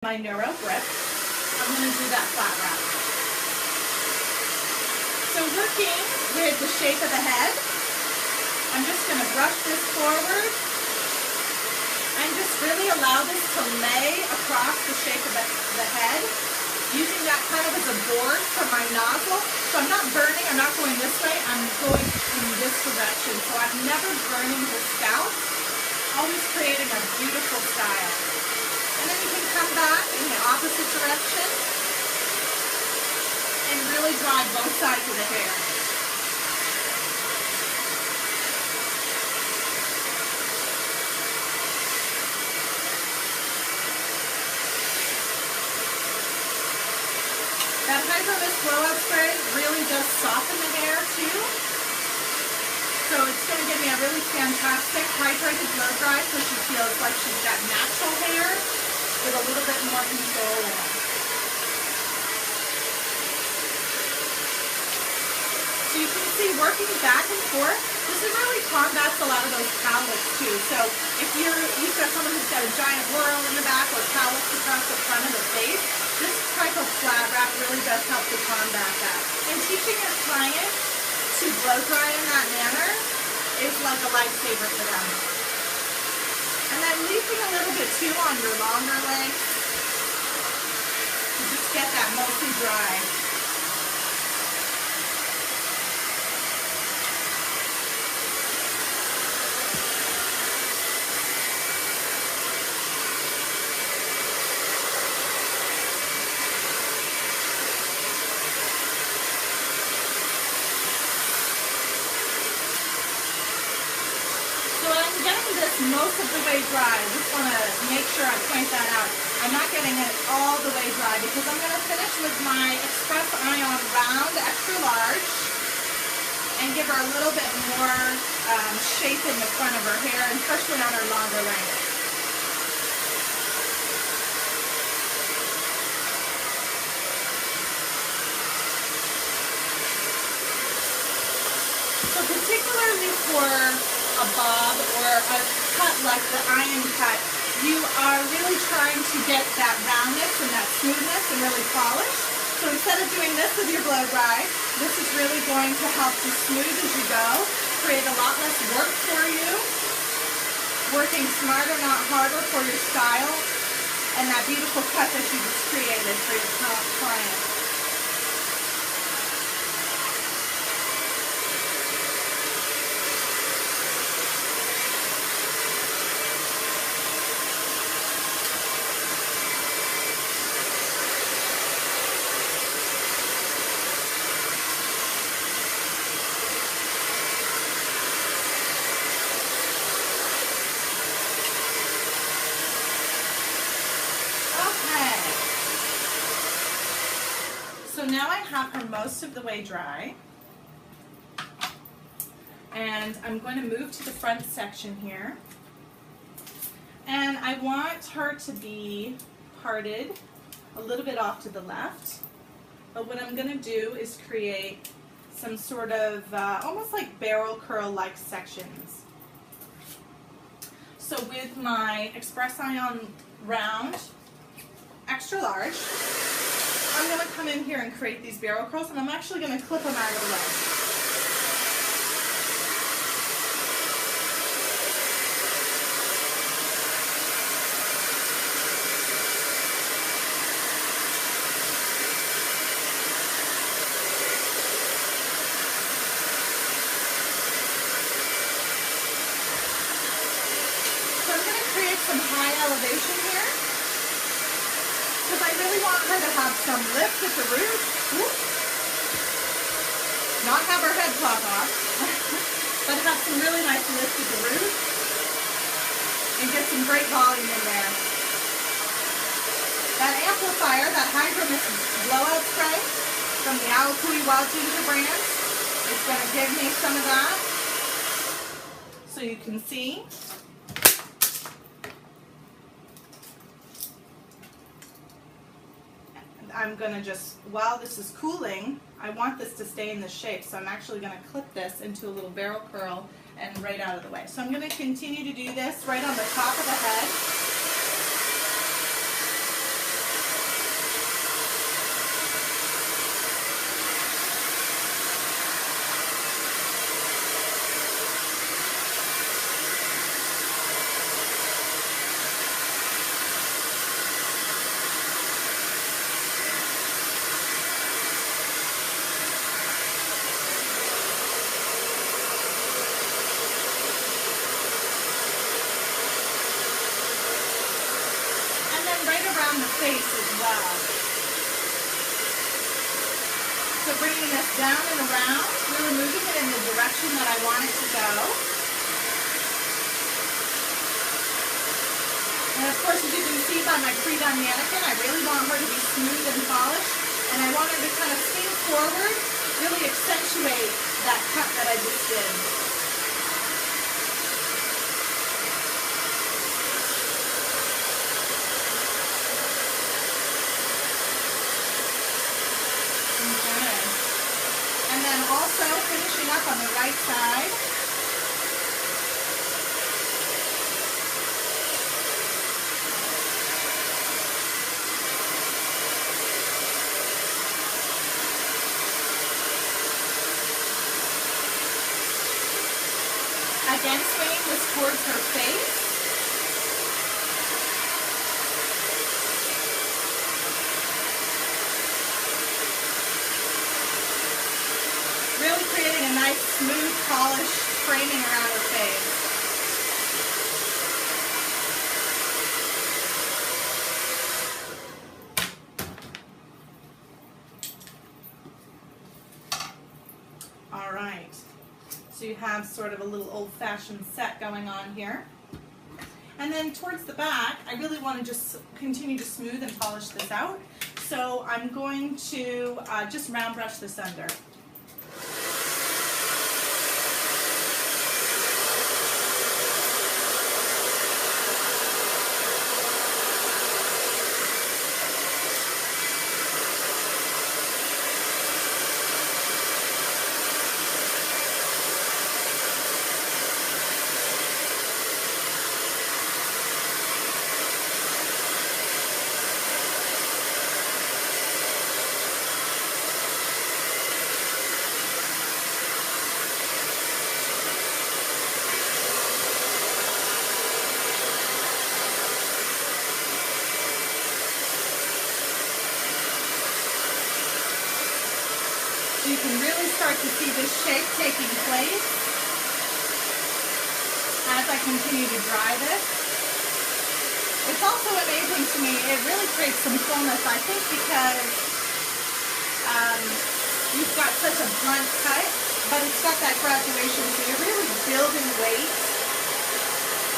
My Neuro grip, I'm going to do that flat wrap. So working with the shape of the head, I'm just going to brush this forward and just really allow this to lay across the shape of the head, using that kind of as a board for my nozzle. So I'm not burning, I'm not going this way, I'm going in this direction. So I'm never burning the scalp, always creating a beautiful style. And then you can come back in the opposite direction and really dry both sides of the hair. That Hydro Mist blowout spray really does soften the hair too. So it's going to give me a really fantastic hydrated blow dry so she feels like she's got natural hair with a little bit more control in it. So you can see working back and forth, this is really combats a lot of those cowlicks too. So if you've got someone who's got a giant whirl in the back or cowlicks across the front of the face, this type of flat wrap really does help to combat that. And teaching your client to blow dry in that manner is like a lifesaver for them. And then leafing a little bit too on your longer legs to just get that mostly dry. Most of the way dry. I just want to make sure I point that out. I'm not getting it all the way dry because I'm going to finish with my Express Eyen round extra large and give her a little bit more shape in the front of her hair, and especially on her longer length. So particularly for a bob or a cut like the Eyen cut, you are really trying to get that roundness and that smoothness and really polish. So instead of doing this with your blow dry, this is really going to help to smooth as you go, create a lot less work for you, working smarter, not harder for your style, and that beautiful cut that you just created for your client. So now I have her most of the way dry, and I'm going to move to the front section here, and I want her to be parted a little bit off to the left, but what I'm going to do is create some sort of almost like barrel curl like sections. So with my Express Eyen round extra large, I'm going to come in here and create these barrel curls, and I'm actually going to clip them out of the way. So I'm going to create some high elevation here, because I really want her to have some lift at the root. Whoop. Not have her head pop off, but have some really nice lift at the root and get some great volume in there. That amplifier, that Hydro Mist blowout spray from the Awakui Wild Ginger brand is going to give me some of that. So you can see. I'm going to just, while this is cooling, I want this to stay in this shape, so I'm actually going to clip this into a little barrel curl and right out of the way. So I'm going to continue to do this right on the top of the head. face as well. So bringing this down and around, really moving it in the direction that I want it to go. And of course, as you can see by my pre-done mannequin, I really want her to be smooth and polished, and I want her to kind of swing forward, really accentuate that cut that I just did. And then also finishing up on the right side. Again, swinging this towards her face. Really creating a nice, smooth, polished framing around her face. All right. So you have sort of a little old-fashioned set going on here. And then towards the back, I really want to just continue to smooth and polish this out. So I'm going to just round brush this under. You can really start to see this shape taking place as I continue to dry this. It's also amazing to me, it really creates some fullness, I think, because you've got such a blunt cut, but it's got that graduation, so you're really building weight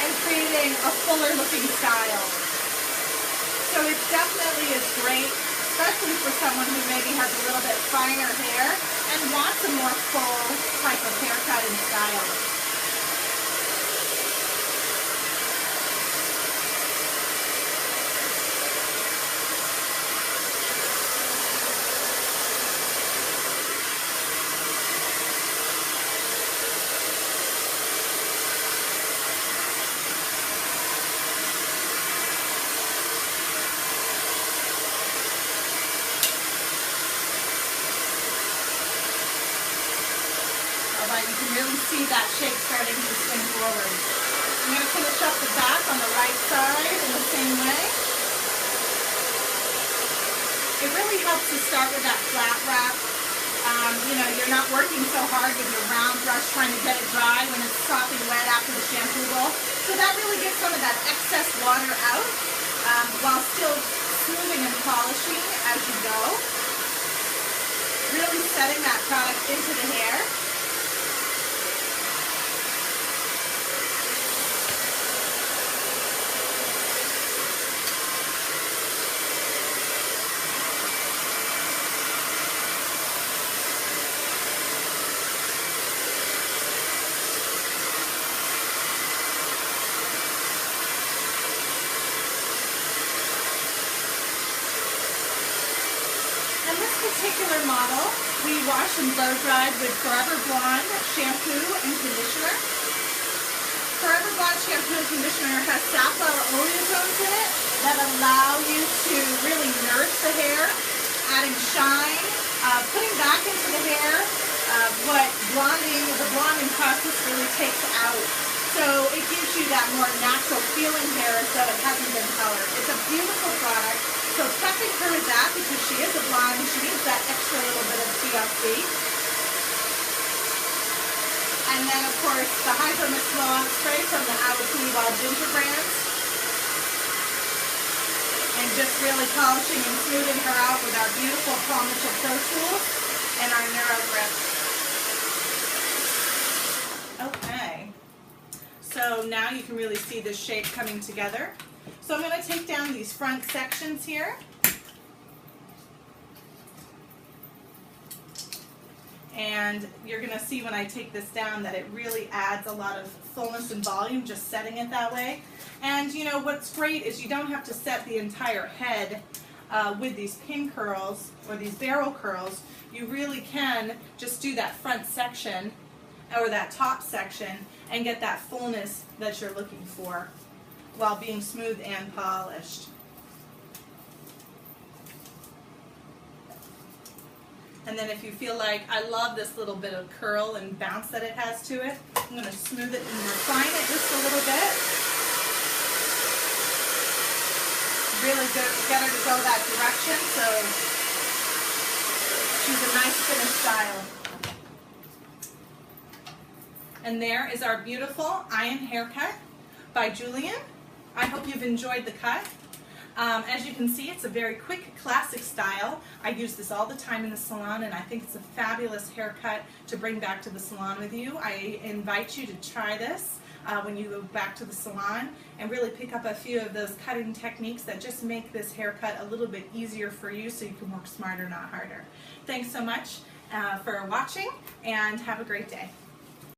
and creating a fuller looking style. So it definitely is great, especially for someone who maybe has a little bit finer hair and wants a more full type of haircut and style. You can really see that shape starting to swing forward. I'm going to finish up the back on the right side in the same way. It really helps to start with that flat wrap. You know, you're not working so hard with your round brush trying to get it dry when it's sopping wet after the shampoo bowl. So that really gets some of that excess water out while still smoothing and polishing as you go. Really setting that product into the hair. And this particular model, we wash and blow dried with Forever Blonde shampoo and conditioner. Forever Blonde shampoo and conditioner has safflower oleosomes in it that allow you to really nourish the hair, adding shine, putting back into the hair what the blonding process really takes out. So it gives you that more natural feeling hair as though it hasn't been colored. It's a beautiful product. So prepping her with that because she is a blonde, she needs that extra little bit of TLC. And then of course the Hydro Mist Blow-Out Spray from the Awatuli Wild Ginger brand. And just really polishing and smoothing her out with our beautiful Palmital Pro Tools and our Neuro Grip. Okay, so now you can really see the shape coming together. So I'm going to take down these front sections here. And you're going to see when I take this down that it really adds a lot of fullness and volume just setting it that way. And you know what's great is you don't have to set the entire head with these pin curls or these barrel curls. You really can just do that front section or that top section and get that fullness that you're looking for while being smooth and polished. And then if you feel like, I love this little bit of curl and bounce that it has to it, I'm going to smooth it and refine it just a little bit. Really get her to go that direction so she's a nice finished style. And there is our beautiful Eyen haircut by Julian. I hope you've enjoyed the cut. As you can see, it's a very quick, classic style. I use this all the time in the salon, and I think it's a fabulous haircut to bring back to the salon with you. I invite you to try this when you go back to the salon and really pick up a few of those cutting techniques that just make this haircut a little bit easier for you so you can work smarter, not harder. Thanks so much for watching, and have a great day.